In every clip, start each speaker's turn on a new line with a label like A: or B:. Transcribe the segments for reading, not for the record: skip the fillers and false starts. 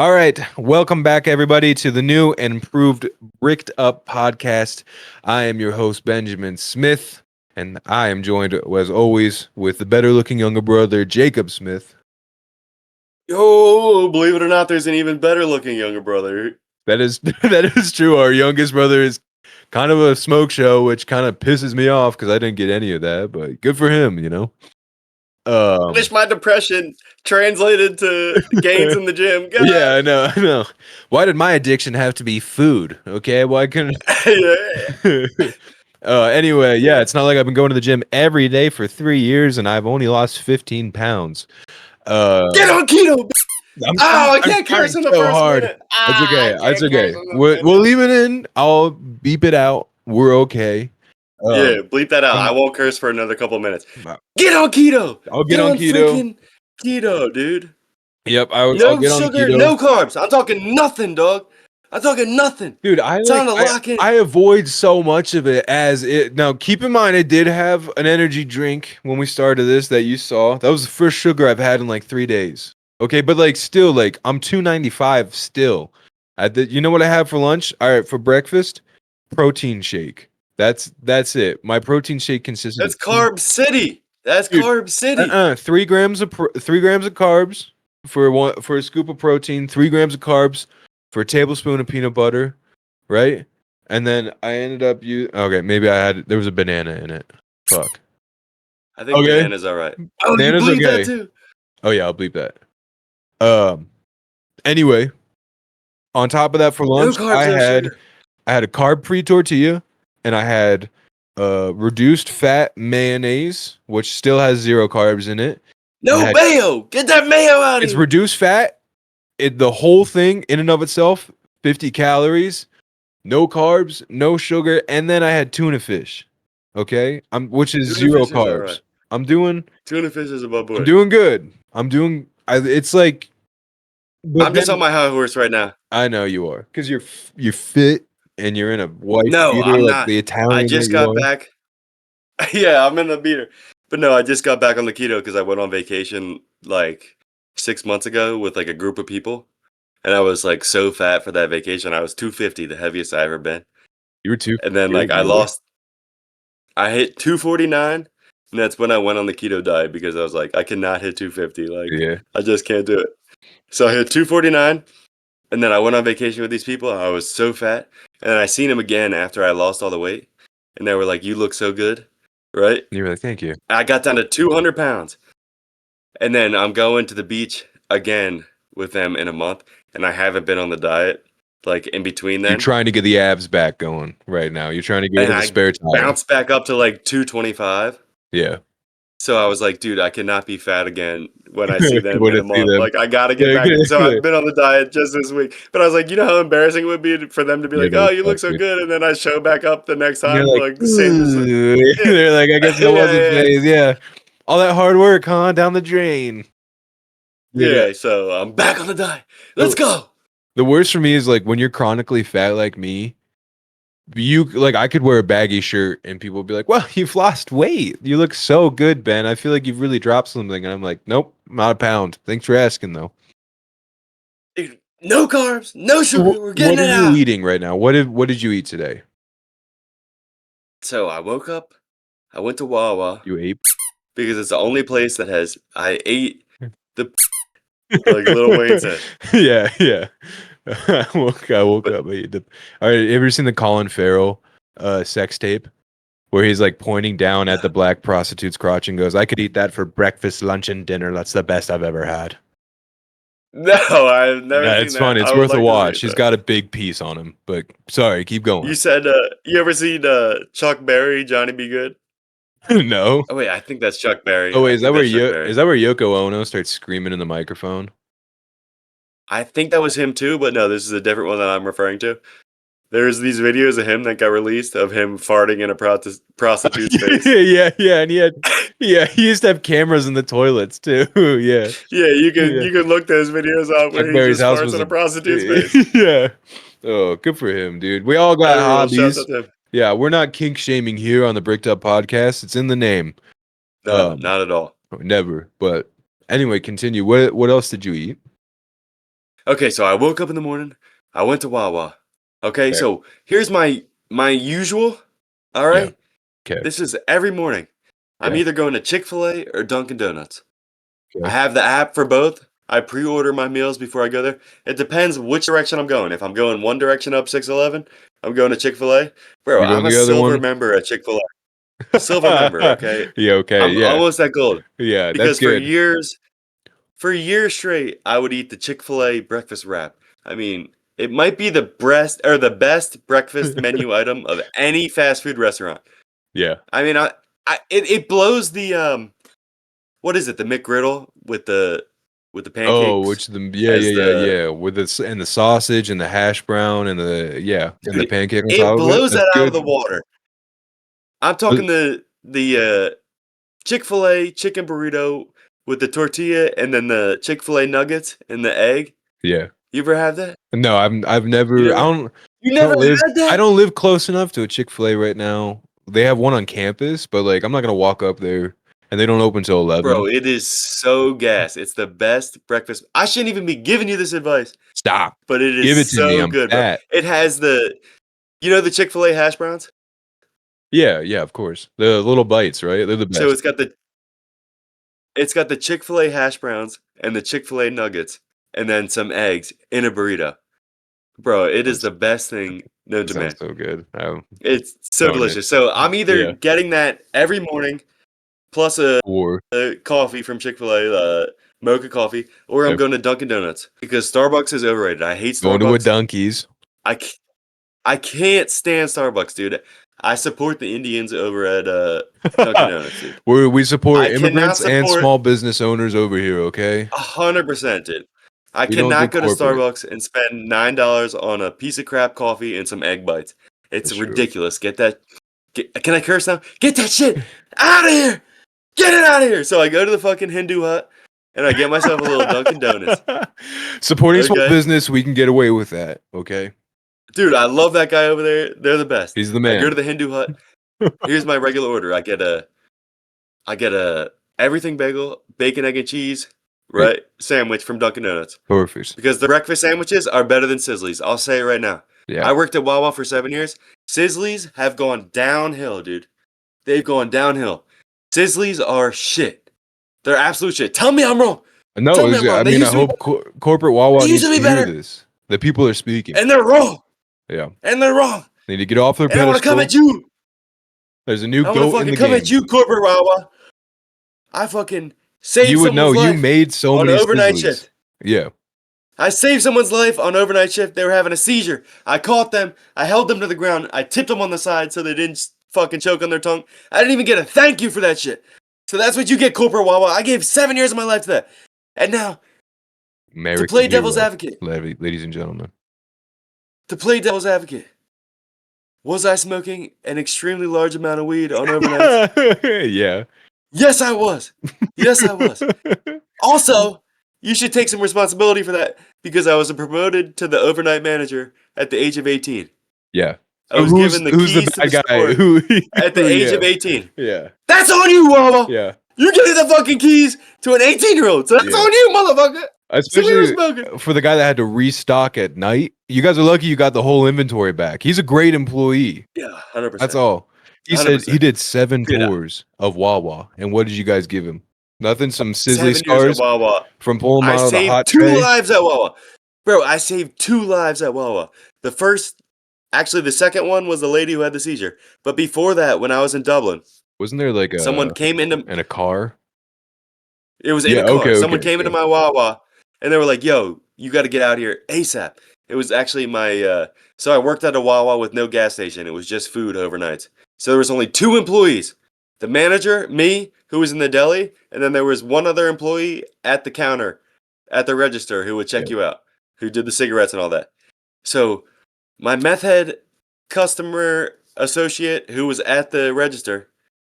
A: All right, welcome back, everybody, to the new and improved Bricked Up podcast. I am your host, Benjamin Smith, and I am joined, as always, with the better-looking younger brother, Jacob Smith.
B: Yo, believe it or not, there's an even better-looking younger brother.
A: That is true. Our youngest brother is kind of a smoke show, which kind of pisses me off because I didn't get any of that. But good for him, you know.
B: Finish my depression translated to gains in the gym. God.
A: Yeah, I know. Why did my addiction have to be food? Okay, why couldn't? Anyway, yeah, it's not like I've been going to the gym every day for 3 years and I've only lost 15 pounds.
B: Get on keto. I can't curse in the first minute.
A: It's okay. It's okay. We'll leave it in. I'll beep it out. We're okay.
B: Yeah, bleep that out. I won't curse for another couple minutes. Get on keto.
A: I'll get on keto.
B: Freaking keto, dude.
A: Yep, I'll get on
B: sugar,
A: keto.
B: no carbs. I'm talking nothing, dog. I'm talking nothing.
A: Dude, I avoid so much of it as it. Now, keep in mind, I did have an energy drink when we started this that you saw. That was the first sugar I've had in like 3 days. Okay, but like still, like I'm 295 still. You know what I have for lunch? All right, for breakfast, protein shake. That's it. My protein shake consists.
B: That's carb city. That's carb city.
A: 3 grams of 3 grams of carbs for a scoop of protein. 3 grams of carbs for a tablespoon of peanut butter, right? And then I ended up maybe there was a banana in it. Fuck.
B: I think banana's all right. Oh,
A: banana's
B: you bleep that too.
A: Oh yeah, I'll bleep that. Anyway, on top of that for lunch, I had a carb-free tortilla and I had reduced fat mayonnaise, which still has 0 carbs in it.
B: No mayo. Get that mayo out of
A: It's
B: here.
A: reduced fat. The whole thing in and of itself, 50 calories, no carbs, no sugar, and then I had tuna fish. Okay? Which is 0 carbs. Right. I'm doing
B: tuna fish is above board.
A: I'm doing good. It's like
B: I'm just on my high horse right now.
A: I know you are. Because you're fit and you're in a white beater,
B: I'm
A: like
B: not.
A: the Italian.
B: I just got back. Yeah, I'm in the beater. But no, I just got back on the keto because I went on vacation like 6 months ago with like a group of people. And I was like so fat for that vacation. I was 250, the heaviest I ever been.
A: You were 250.
B: And then like I hit 249. And that's when I went on the keto diet because I was like, I cannot hit 250. Like, yeah. I just can't do it. So I hit 249. And then I went on vacation with these people. I was so fat. And then I seen them again after I lost all the weight. And they were like, you look so good. Right?
A: You were like, thank you.
B: I got down to 200 pounds. And then I'm going to the beach again with them in a month. And I haven't been on the diet, like in between them.
A: You're trying to get the abs back going right now. You're trying to get the spare time.
B: Bounce back up to like 225.
A: Yeah.
B: So I was like, dude, I cannot be fat again when I see them in a month. Like, I got to get back. So I've been on the diet just this week. But I was like, you know how embarrassing it would be for them to be like, oh, you look so good. And then I show back up the next time. Like the same.
A: They're like, I guess that wasn't phase. Yeah. All that hard work, huh? Down the drain.
B: Yeah. So I'm back on the diet. Let's go.
A: The worst for me is like when you're chronically fat like me, I could wear a baggy shirt and people would be like, well, you've lost weight. You look so good, Ben. I feel like you've really dropped something. And I'm like, nope, not a pound. Thanks for asking, though.
B: Dude, no carbs, no sugar. We're getting it out.
A: What are you eating right now? What did you eat today?
B: So I woke up. I went to Wawa.
A: You ate?
B: Because it's the only place that has. I ate the like Lil Wayne said.
A: Yeah. I woke up. All right, have you ever seen the Colin Farrell sex tape where he's like pointing down at the black prostitute's crotch and goes, I could eat that for breakfast, lunch, and dinner. That's the best I've ever had.
B: No, I've never seen
A: it's funny. It's worth a watch. He's got a big piece on him. But sorry, keep going.
B: You said you ever seen Chuck Berry, Johnny Be Good?
A: No.
B: Oh wait, I think that's Chuck Berry.
A: Oh wait, is that where Yoko Ono starts screaming in the microphone?
B: I think that was him too, but no, this is a different one that I'm referring to. There's these videos of him that got released of him farting in a prostitute's face.
A: Yeah, and he used to have cameras in the toilets too. Yeah.
B: Yeah, you can look those videos up where he just farts in a prostitute's face.
A: Yeah. Oh, good for him, dude. We all got hobbies. Yeah, we're not kink shaming here on the Bricked Up podcast. It's in the name.
B: No, not at all.
A: Never. But anyway, continue. What else did you eat?
B: Okay, so I woke up in the morning. I went to Wawa. Okay, so here's my usual. All
A: Yeah.
B: right,
A: Okay.
B: this is every morning. I'm
A: Yeah.
B: either going to Chick-fil-A or Dunkin' Donuts. I
A: Okay.
B: have the app for both. I pre-order my meals before I go there. It depends which direction I'm going. If I'm going one direction up 611, I'm going to Chick-fil-A. Bro,
A: You're going
B: I'm a
A: the other
B: silver
A: one?
B: member at Chick-fil-A. Silver member, okay?
A: Yeah, okay,
B: I'm
A: yeah.
B: almost at gold.
A: Yeah, that's
B: Because for
A: good.
B: years straight, I would eat the Chick-fil-A breakfast wrap. I mean, it might be the best breakfast menu item of any fast food restaurant.
A: Yeah.
B: I mean, it blows the what is it? The McGriddle with the
A: Oh,
B: pancakes
A: which the
B: as the
A: yeah, with the sausage and the hash brown and the
B: dude,
A: pancake on
B: it
A: top of it.
B: blows
A: That's
B: that out of
A: good.
B: the water. I'm
A: Uh,
B: talking the Chick-fil-A chicken burrito with the tortilla and then the Chick-fil-A nuggets and the egg.
A: yeah.
B: You ever have that?
A: No, I've
B: You
A: never
B: never you never had
A: I
B: that?
A: don't live close enough to a Chick-fil-A right now. They have one on campus, but, like, I'm not gonna walk up there, and they don't open till 11.
B: Bro, it is so gas. It's the best breakfast. I shouldn't even be giving you this advice,
A: Stop.
B: but it is
A: Give it to me,
B: so
A: I'm
B: good, bro.
A: fat.
B: It has the Chick-fil-A hash browns?
A: Yeah, yeah, of course. The little bites, right? They're the
B: So
A: best.
B: it's got the Chick-fil-A hash browns and the Chick-fil-A nuggets and then some eggs in a burrito. Bro, it is
A: Sounds
B: the best thing known
A: that
B: to
A: sounds
B: man.
A: so good. I'm
B: It's so
A: own it.
B: delicious. So I'm either
A: Yeah.
B: getting that every morning plus
A: Or
B: a coffee from Chick-fil-A, mocha coffee, or I'm
A: yep,
B: going to Dunkin' Donuts because Starbucks is overrated. I hate
A: going to a
B: Starbucks.
A: Dunkies.
B: I c I can't stand Starbucks, dude. I support the Indians over at, Dunkin' Donuts, dude.
A: We support
B: I cannot
A: immigrants and
B: support
A: small business owners over here, okay?
B: 100%, dude. I
A: We don't do
B: cannot go to
A: corporate.
B: Starbucks and spend $9 on a piece of crap coffee and some egg bites. It's
A: That's true.
B: ridiculous. Can I curse now? Get that shit out of here! Get it out of here! So I go to the fucking Hindu hut and I get myself a little Dunkin' Donuts.
A: Supporting small
B: Okay?
A: business, we can get away with that, okay?
B: Dude, I love that guy over there. They're the best.
A: He's the
B: I go
A: man.
B: to the Hindu hut. Here's my regular order. I get a everything bagel, bacon, egg, and cheese,
A: Hey,
B: right? Sandwich from Dunkin' Donuts.
A: perfect.
B: Because the breakfast sandwiches are better than Sizzli's. I'll say it right now.
A: Yeah.
B: I worked at Wawa for 7 years. Sizzli's have gone downhill, dude. They've gone downhill. Sizzli's are shit. They're absolute shit. Tell me I'm wrong.
A: No,
B: Tell me I'm
A: I
B: wrong. They
A: mean, I
B: used to be
A: hope
B: better.
A: corporate
B: They
A: Wawa
B: used
A: needs
B: to
A: to
B: be
A: hear
B: better.
A: this. The people are speaking.
B: And they're wrong.
A: Yeah.
B: And they're wrong.
A: They need to get off their
B: And I want to come at
A: pedestal.
B: you.
A: There's a new
B: I want to
A: goat in
B: fucking
A: the
B: come at
A: game.
B: you, corporate Wawa. I fucking saved
A: You would know.
B: someone's
A: You
B: life
A: made so
B: on
A: many
B: overnight
A: Sizzlies.
B: shift.
A: Yeah.
B: I saved someone's life on overnight shift. They were having a seizure. I caught them. I held them to the ground. I tipped them on the side so they didn't fucking choke on their tongue. I didn't even get a thank you for that shit. So that's what you get, corporate Wawa. I gave 7 years of my life to that. And now, to
A: American
B: play devil's
A: hero,
B: advocate,
A: ladies and gentlemen.
B: was I smoking an extremely large amount of weed on overnights?
A: Yeah.
B: Yes, I was. Yes, I was. Also, you should take some responsibility for that because I was promoted to the overnight manager at the age of 18.
A: Yeah.
B: I
A: So
B: was given the
A: who's the
B: keys to
A: bad
B: the
A: guy?
B: store at the age of
A: Yeah.
B: 18.
A: Yeah.
B: That's on you, Wawa!
A: Yeah.
B: You're getting the fucking keys to an 18-year-old, so that's
A: Yeah.
B: on you, motherfucker! So we were
A: Especially
B: smoking.
A: for the guy that had to restock at night. You guys are lucky you got the whole inventory back. He's a great employee.
B: Yeah,
A: That's
B: 100%.
A: all. He said he
B: 100%.
A: did 7
B: Dude,
A: tours of Wawa. And what did you guys give him? Nothing, some sizzly
B: 7 years at
A: scars
B: Wawa.
A: from pulling them
B: I
A: out of the
B: saved
A: hot
B: 2
A: tray.
B: lives at Wawa. Bro, I saved 2 lives at Wawa. Actually, the second one was the lady who had the seizure. But before that, when I was in Dublin,
A: Wasn't there like
B: someone came into
A: a car?
B: it was in
A: Yeah,
B: a car.
A: okay,
B: Someone
A: okay,
B: came into
A: okay.
B: my Wawa and they were like, "Yo, you got to get out here ASAP." It was actually so I worked at a Wawa with no gas station. It was just food overnight. So there was only 2 employees. The manager, me, who was in the deli, and then there was one other employee at the counter at the register who would check
A: Yeah.
B: you out, who did the cigarettes and all that. So my meth head customer associate who was at the register,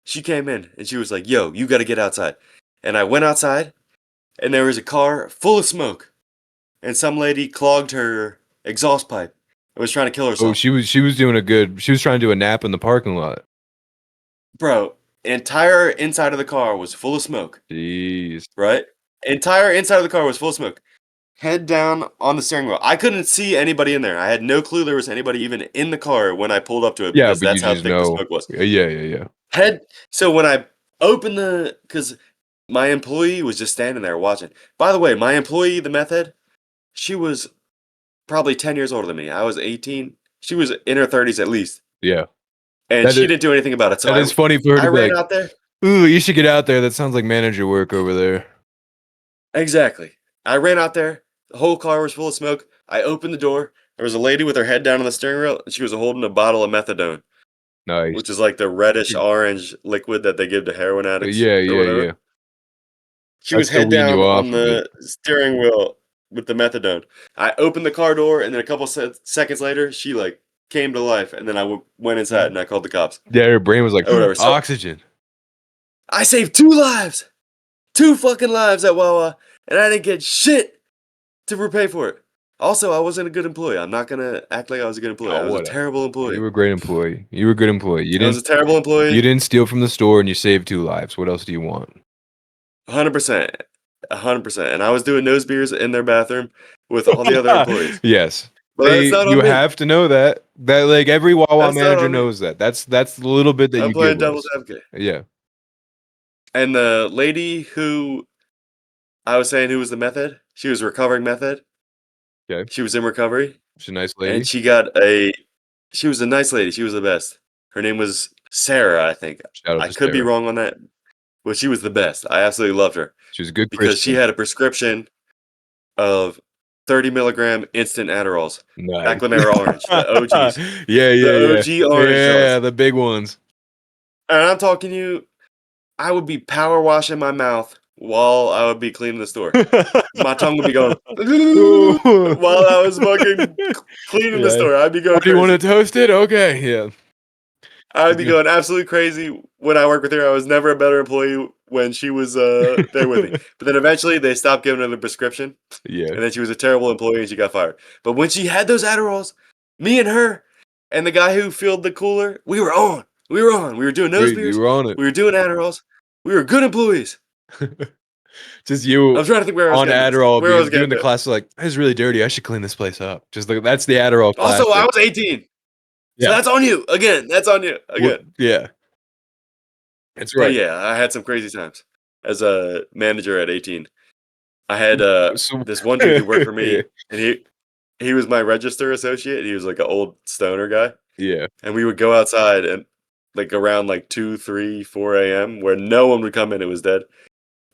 B: she came in and she was like, "Yo, you got to get outside." And I went outside and there was a car full of smoke and some lady clogged her exhaust pipe and was trying to kill
A: Oh,
B: herself.
A: she was she was trying to do a nap in the parking lot.
B: Bro, entire inside of the car was full of smoke,
A: Jeez.
B: right? Entire inside of the car was full of smoke. head down on the steering wheel. I couldn't see anybody in there. I had no clue there was anybody even in the car when I pulled up to it
A: Yeah,
B: because
A: but you
B: that's how
A: just
B: thick the
A: know.
B: smoke was.
A: Yeah.
B: Head. So when I opened because my employee was just standing there watching. By the way, my employee, the meth head, she was probably 10 years older than me. I was 18. She was in her 30s at least,
A: Yeah.
B: and
A: That
B: she
A: is
B: didn't do anything about it. So
A: that is funny for her
B: I
A: to be
B: ran
A: like,
B: out there.
A: "Ooh, you should get out there. That sounds like manager work over there."
B: Exactly. I ran out there. The whole car was full of smoke. I opened the door. There was a lady with her head down on the steering wheel, and she was holding a bottle of methadone,
A: Nice.
B: which is like the reddish orange liquid that they give to heroin addicts or
A: Yeah.
B: whatever. She was
A: That's to
B: head
A: wean
B: down
A: you off
B: on
A: of it.
B: the steering wheel with the methadone. I opened the car door, and then a couple seconds later, she like came to life, and then I went inside and I called the cops
A: Yeah, her brain was like,
B: or whatever. So
A: "Oxygen."
B: I saved 2 lives, 2 fucking lives at Wawa, and I didn't get shit to repay for it. Also, I wasn't a good employee. I'm not gonna act like I was a good employee.
A: Oh,
B: I was a
A: whatever.
B: terrible
A: You
B: employee.
A: were a great employee. You were a good employee.
B: I was a terrible
A: You
B: employee.
A: didn't steal from the store and you saved 2 lives. What else do you want?
B: 100%. 100%. And I was doing nose beers in their bathroom with all the other employees.
A: Yes.
B: But that's not
A: You
B: on me.
A: have to know that. That, like, every Wawa
B: That's not
A: manager
B: on me.
A: knows that. That's the little bit that
B: I'm
A: you
B: playing
A: give
B: devil's
A: us.
B: advocate.
A: Yeah.
B: And the lady who I was saying who was the method, she was recovering method.
A: Okay.
B: She was in recovery.
A: She's a nice
B: And
A: lady.
B: she was a nice lady. She was the best. Her name was Sarah, I think.
A: Shout out
B: I
A: to
B: could be
A: Sarah.
B: wrong on that, but she was the best. I absolutely loved her
A: She was a good
B: because she
A: Christian.
B: had a prescription of 30 milligram instant Adderalls
A: Nice.
B: back when they were orange, the OGs, the
A: Yeah.
B: OG orange
A: Yeah,
B: joints.
A: the big ones.
B: And I'm talking to you, I would be power washing my mouth while I would be cleaning the store. My tongue would be going
A: Ooh.
B: while I was fucking cleaning the
A: Yeah.
B: store. I'd be
A: "Oh,
B: going
A: do you wanna
B: crazy.
A: toast it? Okay, yeah."
B: I'd
A: She's
B: be
A: good.
B: going absolutely crazy when I worked with her. I was never a better employee when she was there with me. But then eventually they stopped giving her the prescription,
A: Yeah.
B: and then she was a terrible employee and she got fired. But when she had those Adderalls, me and her and the guy who filled the cooler, we were on. We were on. We were doing nose
A: You
B: beers.
A: were on it.
B: We were doing Adderalls. We were good employees.
A: Just you
B: I'm trying to think where I was
A: on
B: getting this.
A: Adderall
B: Where I was
A: being
B: getting
A: doing the
B: to.
A: class like, "It's really dirty, I should clean this place up." Just like that's the Adderall
B: Also, I
A: classic.
B: was 18. So
A: Yeah.
B: that's on you. Again, that's on you.
A: What
B: Again.
A: yeah. That's
B: But
A: right.
B: yeah, I had some crazy times as a manager at 18. I had
A: So
B: this one dude who worked for
A: yeah.
B: me, and he was my register associate. He was like an old stoner guy,
A: Yeah.
B: and we would go outside and like around like 2, 3, 4 a.m. where no one would come in. It was dead.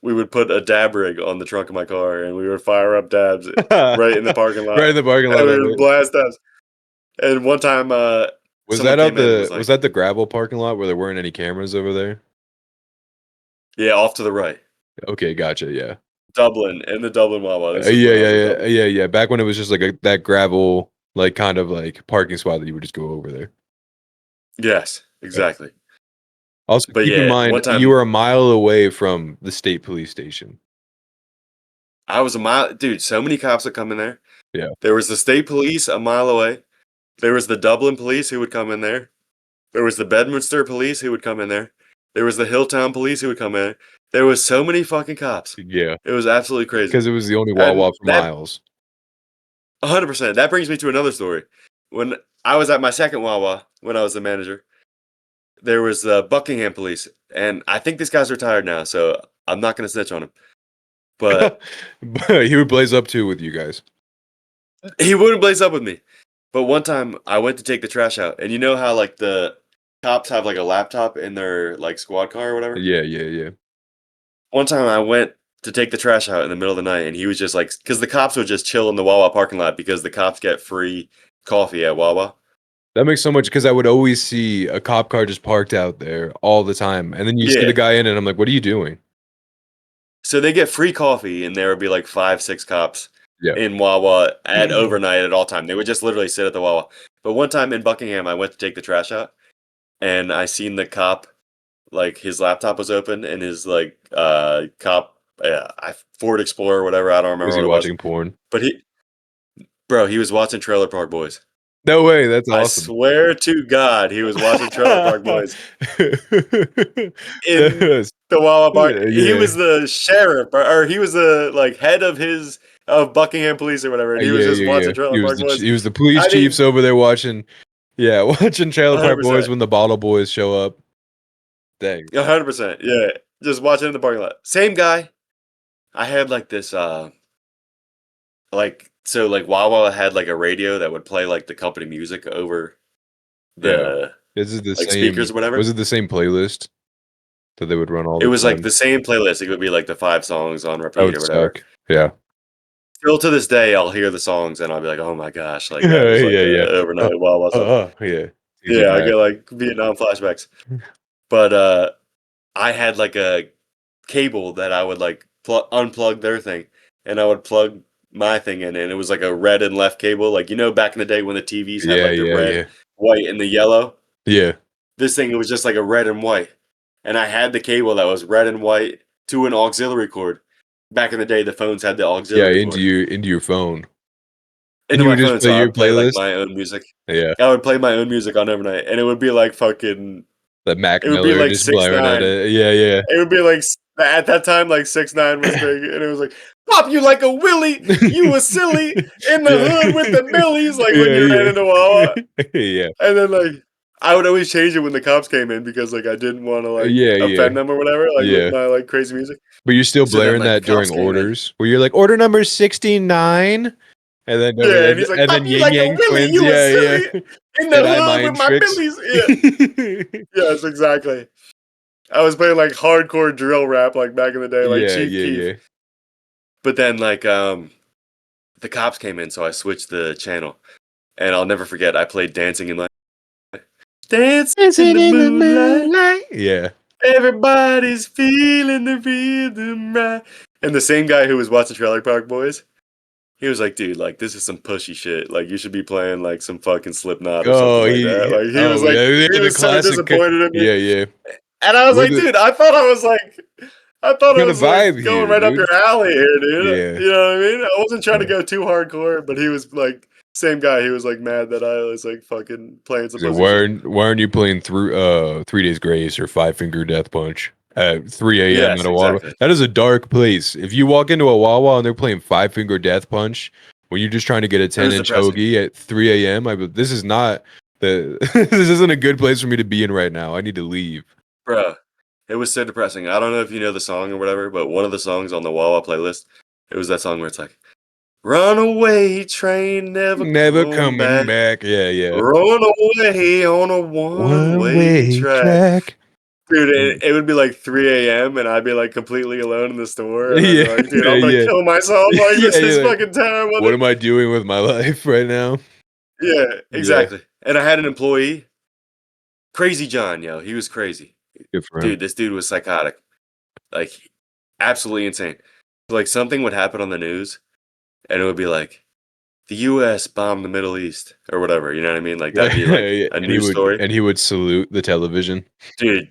B: We would put a dab rig on the trunk of my car, and we would fire up dabs right in the parking lot,
A: Right in the parking
B: and
A: lot
B: we
A: of
B: would
A: it.
B: blast dabs. And one time, someone came in and was
A: Was
B: like,
A: that the gravel parking lot where there weren't any cameras over there?
B: "Yeah, off to the right,
A: Okay, gotcha, yeah.
B: Dublin, in the Dublin Wawa." This is
A: Yeah,
B: when I was in
A: yeah,
B: Dublin.
A: yeah. Back when it was just like that gravel, like, kind of, like, parking spot that you would just go over there.
B: Yes,
A: Yeah.
B: exactly.
A: Also,
B: But
A: keep in
B: yeah, one
A: mind, you
B: time
A: are a mile away from the state police station.
B: I was a mile, dude. So many cops would come in there.
A: Yeah.
B: There was the state police a mile away. There was the Dublin police who would come in there. There was the Bedminster police who would come in there. There was the Hilltown police who would come in. There was so many fucking cops.
A: Yeah,
B: It was absolutely crazy.
A: because it was the only
B: And
A: Wawa for
B: that
A: miles.
B: 100%. That brings me to another story. When I was at my second Wawa, when I was the manager, there was the Buckingham police, and I think this guy's retired now, so I'm not going to snitch on him. But
A: But he would blaze up too with you guys.
B: he wouldn't blaze up with me. But one time I went to take the trash out, and you know how like the cops have like a laptop in their like squad car or whatever?
A: Yeah.
B: One time I went to take the trash out in the middle of the night, and he was just like, because the cops would just chill in the Wawa parking lot because the cops get free coffee at Wawa.
A: That makes so much because I would always see a cop car just parked out there all the time, and then you see
B: Yeah.
A: the guy in it, and I'm like, "What are you doing?"
B: So they get free coffee, and there would be like 5, 6 cops
A: Yeah.
B: in Wawa at overnight at all time. They would just literally sit at the Wawa. But one time in Buckingham, I went to take the trash out, and I seen the cop, like his laptop was open, and his like cop Ford Explorer or whatever, I don't
A: Was
B: remember
A: he
B: what it was.
A: watching porn?
B: But he was watching Trailer Park Boys.
A: No way, that's
B: I
A: awesome.
B: swear to God, he was watching Trailer Park Boys in
A: That's
B: the Wawa Park. He
A: yeah.
B: was the sheriff, or he was the like head of his of Buckingham Police or whatever, and he was
A: Yeah,
B: just
A: yeah, yeah.
B: watching Trailer Park Boys.
A: He was the police
B: I
A: chiefs
B: mean,
A: over there watching. Yeah, watching Trailer Park Boys
B: 100%,
A: when the Bottle Boys show up. Dang.
B: 100%, yeah, just watching in the parking lot. Same guy. I had like this, like Wawa had like a radio that would play like the company music over
A: Yeah.
B: the
A: This is the
B: like
A: same.
B: speakers or whatever.
A: Was it the same playlist that they would run all
B: It
A: the
B: was like
A: time?
B: the same playlist. It would be like the 5 songs on
A: That
B: repeat
A: would
B: or whatever.
A: suck. Yeah.
B: Still to this day, I'll hear the songs and I'll be like, "Oh my gosh, like that
A: Yeah,
B: was like
A: yeah,
B: a
A: yeah.
B: overnight Wawa song."
A: Yeah. Takes you
B: Yeah, I
A: back.
B: get like Vietnam flashbacks. But I had like a cable that I would like unplug their thing, and I would plug my thing in, and it was like a red and left cable. Like back in the day when the TVs had
A: Yeah,
B: like the
A: yeah,
B: red,
A: yeah.
B: white, and the yellow.
A: Yeah.
B: This thing it was just like a red and white, and I had the cable that was red and white to an auxiliary cord. Back in the day, the phones had the
A: Yeah,
B: auxiliary cord
A: into your phone. And
B: into
A: you
B: my
A: would just
B: phone,
A: play
B: so I
A: your
B: would play like
A: playlist?
B: my own music.
A: Yeah.
B: I would play my own music on overnight, and it would be like fucking.
A: That Mac
B: It would be
A: Miller
B: like
A: just
B: six
A: blaring at
B: nine.
A: it. Yeah, yeah.
B: It would be like at that time, like 6ix9ine was big, and it was like, "Pop you like a willy, you was silly in the
A: Yeah.
B: hood with the millies." Like when
A: Yeah,
B: you ran
A: yeah.
B: into Wawa,
A: Yeah.
B: and then like I would always change it when the cops came in because like I didn't want to like
A: Yeah, yeah.
B: offend them or whatever, like with
A: Yeah.
B: my like crazy music.
A: But you're still
B: So then
A: blaring
B: like the
A: that
B: cops
A: during
B: came in,
A: orders where you're like, "Order number 69." And then over
B: yeah,
A: there
B: and he's like,
A: and
B: "Pop
A: then
B: you
A: Yin
B: like a
A: Yang
B: willy,
A: Twins.
B: you was
A: Yeah, yeah.
B: silly in the
A: Jedi
B: hood with
A: mind
B: my
A: tricks.
B: millies." Yeah, yes, exactly. I was playing like hardcore drill rap like back in the day, like
A: Yeah,
B: Chief
A: yeah,
B: Keef.
A: yeah.
B: But then like the cops came in, so I switched the channel. And I'll never forget, I played Dancing in the Dancing in
A: Dancing
B: the
A: in the
B: moonlight.
A: moonlight. Yeah.
B: Everybody's feeling the rhythm right. And the same guy who was watching Trailer Park Boys, he was like, "Dude, like this is some pushy shit. Like you should be playing like some fucking Slipknot or something
A: Oh,
B: like that." Like he was
A: oh
B: like,
A: yeah,
B: he
A: yeah, the
B: was so
A: classic.
B: disappointed in me.
A: Yeah, yeah.
B: And I was
A: We're
B: like,
A: the
B: "Dude, I thought
A: we're
B: I
A: the
B: was like
A: vibe
B: going
A: here,
B: right up
A: dude.
B: your alley here, dude."
A: Yeah.
B: You know what I mean? I wasn't trying to
A: Yeah.
B: go too hardcore, but he was like, same guy. He was like mad that I was like fucking playing some
A: So
B: pussy shit.
A: why aren't you playing through 3 Days Grace or Five Finger Death Punch at 3 a.m. at
B: Yes,
A: a Wawa?
B: exactly.
A: That is a dark place. If you walk into a Wawa and they're playing Five Finger Death Punch when you're just trying to get a
B: It was
A: 10-inch
B: depressing,
A: hoagie at 3 a.m., this is not the this isn't a good place for me to be in right now. I need to leave.
B: bro. It was so depressing. I don't know if you know the song or whatever, but one of the songs on the Wawa playlist, it was that song where it's like, "Runaway train never
A: Never
B: come
A: coming
B: back.
A: back. Yeah, yeah.
B: Run away on a
A: One
B: one-way
A: way
B: track."
A: track.
B: Dude,
A: Mm.
B: it would be like 3 a.m. and I'd be like completely alone in the store, and I'd be
A: Yeah,
B: like, "Dude, I'm gonna
A: yeah,
B: kill myself. Like
A: yeah,
B: this
A: yeah.
B: is
A: Like,
B: fucking terrible."
A: what
B: Dude.
A: am I doing with my life right now?
B: Yeah,
A: Yeah,
B: exactly. And I had an employee, Crazy John, yo. He was crazy.
A: good for him.
B: Dude, this dude was psychotic. Like absolutely insane. Like something would happen on the news and it would be like the US bombed the Middle East or whatever, you know what I mean? Like
A: Yeah,
B: that'd be like
A: yeah,
B: a news story.
A: and he would salute the television.
B: Dude,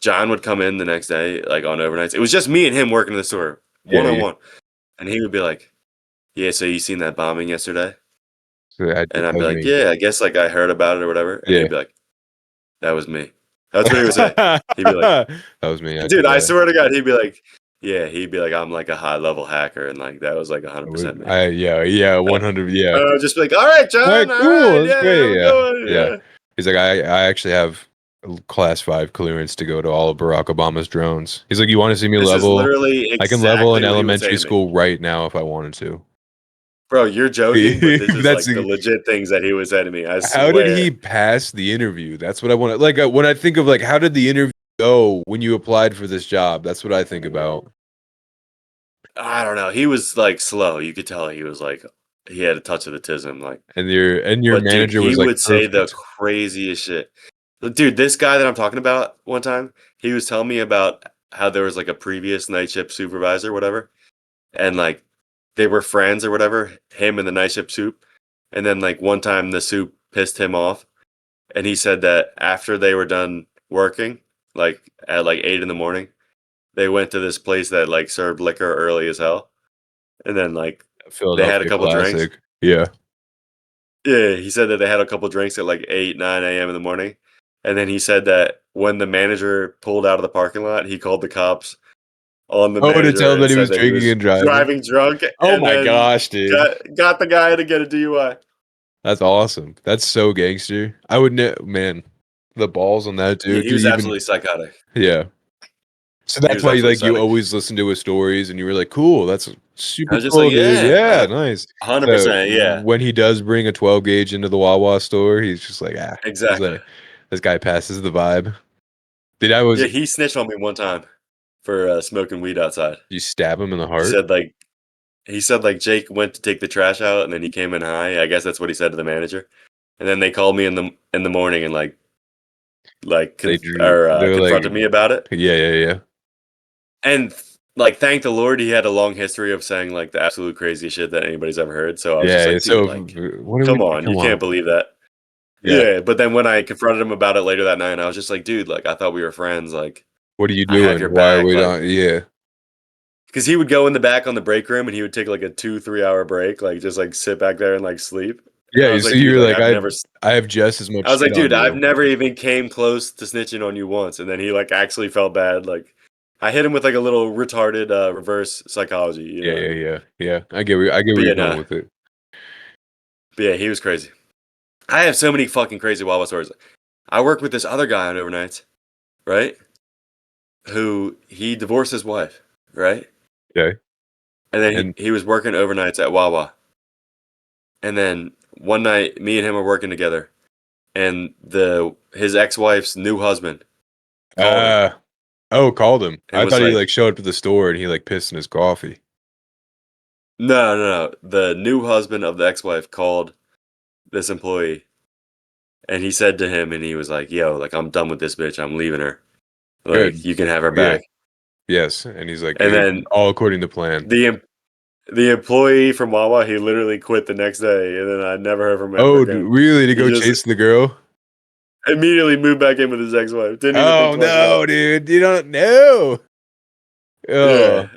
B: John would come in the next day like on overnights. It was just me and him working in the store
A: Yeah,
B: one on
A: yeah.
B: one. And he would be like, "Yeah, so you seen that bombing yesterday?"
A: So that
B: And I'd be
A: was
B: like,
A: me.
B: "Yeah, I guess like I heard about it or whatever." And
A: Yeah.
B: he'd be like, "That was me." That's what he would say. He'd be like,
A: That was me. I did
B: dude, I
A: that.
B: swear to God, he'd be like, yeah, he'd be like, "I'm like a high level hacker," and like that was like
A: I
B: 100%
A: would.
B: me.
A: I yeah, yeah, 100. Yeah.
B: Just be like, "All right,
A: All right,
B: John, all right,
A: cool. That's
B: yeah, have
A: great.
B: a
A: Yeah,
B: good one,
A: yeah.
B: yeah."
A: He's like, I actually have a class 5 clearance to go to all of Barack Obama's drones. He's like, you want to see me
B: This is
A: level?
B: literally
A: I can level an
B: exactly what he would say
A: elementary
B: to me.
A: school right now if I wanted to.
B: Bro, you're joking, but this is
A: That's
B: like the legit things that he would say to me. I
A: how did he
B: swear.
A: pass the interview? That's what I want. Like when I think of like how did the interview go when you applied for this job? That's what I think about.
B: I don't know. He was like slow. You could tell he was like he had a touch of autism, like.
A: And your
B: But dude,
A: manager
B: he
A: was like
B: would say the
A: perfect.
B: craziest shit. Dude, this guy that I'm talking about one time, he was telling me about how there was like a previous night shift supervisor, whatever, and like they were friends or whatever, him and the night shift soup. And then like one time the soup pissed him off, and he said that after they were done working, like at like 8 in the morning, they went to this place that like served liquor early as hell, and then like they had a
A: Philadelphia
B: couple drinks.
A: classic. Yeah.
B: Yeah, he said that they had a couple drinks at like 8, 9 a.m. in the morning. And then he said that when the manager pulled out of the parking lot, he called the cops on the
A: Oh, to tell
B: manager
A: him
B: and
A: that he
B: said
A: was
B: that he
A: drinking
B: was
A: and driving?
B: driving drunk,
A: Oh
B: and
A: my
B: then
A: gosh, dude.
B: got the guy to get a DUI.
A: That's awesome. That's so gangster. I would man, the balls on that
B: Yeah,
A: dude
B: he
A: to
B: was
A: even
B: absolutely psychotic.
A: yeah. So
B: He
A: that's
B: was
A: why you
B: absolutely
A: like you
B: psychotic.
A: always listen to his stories and you were like, "Cool, that's
B: I
A: super
B: was just like,
A: cool, dude.
B: yeah,
A: Yeah, nice." So
B: 100%, yeah,
A: when he does bring a 12 gauge into the Wawa store, he's just like, "Ah,
B: exactly.
A: this guy passes the vibe." Did I was
B: Yeah, he snitched on me one time for smoking weed outside.
A: you stab him in the
B: He
A: heart?
B: said like Jake went to take the trash out, and then he came in high. I guess that's what he said to the manager. And then they called me in the morning and
A: They were like,
B: confronted me about it.
A: "Yeah, yeah, yeah."
B: And like, thank the Lord, he had a long history of saying like the absolute craziest shit that anybody's ever heard. So I was just
A: Yeah,
B: like, dude,
A: so
B: like,
A: what are we
B: come on,
A: come
B: you
A: on.
B: can't believe that.
A: Yeah.
B: Yeah, but then when I confronted him about it later that night, I was just like, dude, like, I thought we were friends. Like,
A: What are you
B: I have
A: doing?
B: your
A: Why are
B: back.
A: we
B: Like,
A: not yeah.
B: because he would go in the back on the break room and he would take like a 2-3 hour break, like just like sit back there and like sleep. And I
A: Yeah,
B: was
A: so
B: like, dude,
A: you're
B: like,
A: like, I have just as much
B: I was like,
A: shit on
B: dude, I've
A: you.
B: never even came close to snitching on you once. And then he like actually felt bad. Like, I hit him with like a little retarded reverse psychology. You know
A: Yeah,
B: what I
A: yeah,
B: mean?
A: yeah, yeah. I get
B: But
A: where
B: yeah,
A: you're going
B: nah.
A: with it.
B: But yeah, he was crazy. I have so many fucking crazy Wawa stories. I work with this other guy on overnights, right? Who he divorced his wife, right?
A: Okay.
B: And then
A: And
B: he was working overnights at Wawa. And then one night, me and him were working together, and his ex wife's new husband called him
A: uh oh, called him.
B: and
A: I
B: was
A: thought he
B: like,
A: like showed up to the store and he like pissed in his coffee.
B: no, no, no. The new husband of the ex wife called this employee, and he said to him, and he was like, yo, like, I'm done with this bitch. I'm leaving her. Like,
A: Good.
B: you can have her
A: Yeah.
B: back.
A: Yes. And he's like,
B: And then
A: all according to plan.
B: the the employee from Wawa, he literally quit the next day, and then I never heard from him ever
A: Oh,
B: again.
A: really? To
B: He
A: go
B: just
A: chase the girl?
B: immediately moved back in with his ex-wife. Didn't even think
A: Oh
B: twice about
A: no,
B: it.
A: dude. You don't know.
B: Yeah,
A: Oh,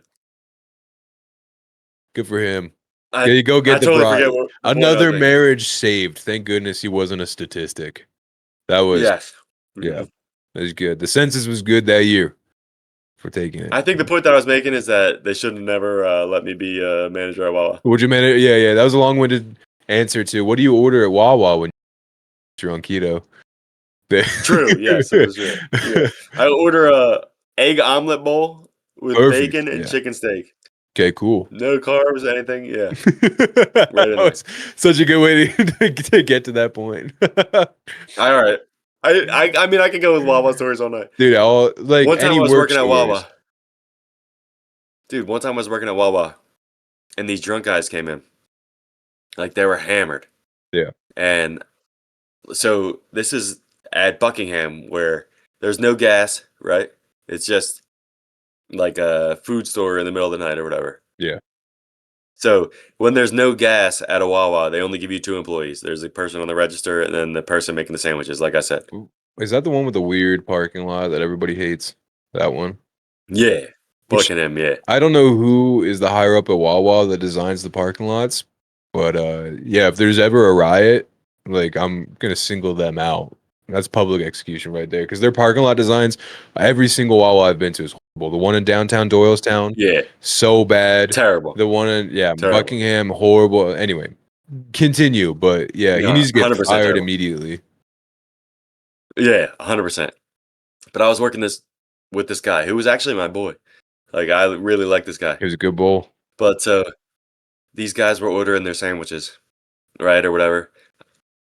A: good for him.
B: I
A: Yeah, you go
B: I
A: get the
B: totally
A: bride.
B: forget what the point I was
A: Another
B: making.
A: marriage saved. Thank goodness he wasn't a statistic. That was
B: Yes.
A: yeah.
B: Mhm.
A: That was good. The census was good that year for taking it.
B: I think the point that I was making is that they should have never let me be a manager at Wawa.
A: Would you manage? Yeah, yeah. That was a long-winded answer to what do you order at Wawa when you're on keto?
B: True. Yes, it was true. Yeah, I order a egg omelet bowl with
A: Perfect.
B: bacon and
A: Yeah.
B: chicken steak.
A: Okay, cool.
B: No carbs, anything. Yeah, right
A: That
B: in there.
A: was such a good way to get to that point.
B: All right. I mean, I could go with Wawa stories all night.
A: Dude, all like
B: One time
A: any
B: I was
A: work
B: working at
A: stories.
B: Wawa. Dude, one time I was working at Wawa and these drunk guys came in. Like they were hammered.
A: Yeah.
B: And so this is at Buckingham where there's no gas, right? It's just like a food store in the middle of the night or whatever.
A: Yeah.
B: So when there's no gas at a Wawa, they only give you two employees. There's a person on the register and then the person making the sandwiches, like I said.
A: Ooh, is that the one with the weird parking lot that everybody hates? That one?
B: Yeah.
A: Which
B: Buckingham, yeah.
A: I don't know who is the higher up at Wawa that designs the parking lots, but yeah, if there's ever a riot, like I'm gonna single them out. That's public execution right there because their parking lot designs, every single Wawa I've been to is horrible. The one in downtown Doylestown,
B: Yeah.
A: so bad.
B: Terrible.
A: The one in
B: Terrible.
A: Buckingham, horrible. Anyway, continue, but yeah, he
B: No,
A: needs to get
B: 100%
A: fired
B: terrible.
A: immediately.
B: Yeah, 100%. But I was working this with this guy who was actually my boy. Like I really like this guy.
A: He was a good bowl.
B: But these guys were ordering their sandwiches, right, or whatever.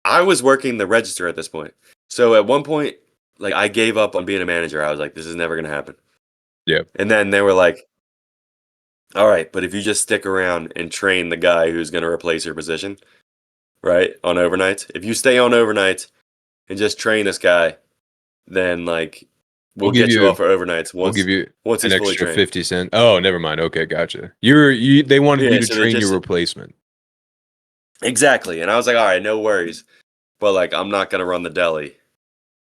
B: I was working the register at this point. So at one point, like I gave up on being a manager. I was like, this is never gonna happen.
A: Yeah.
B: And then they were like, all right, but if you just stick around and train the guy who's gonna replace your position, right, on overnights, if you stay on overnights and just train this guy, then like
A: We'll
B: we'll
A: give
B: get you
A: you
B: off for overnights
A: we'll give you
B: once
A: an
B: he's fully
A: extra
B: trained.
A: 50 cents. Oh, never mind. Okay, gotcha. They wanted you
B: Yeah,
A: to
B: so they
A: train your
B: just
A: replacement.
B: exactly. And I was like, all right, no worries. But like I'm not gonna run the deli,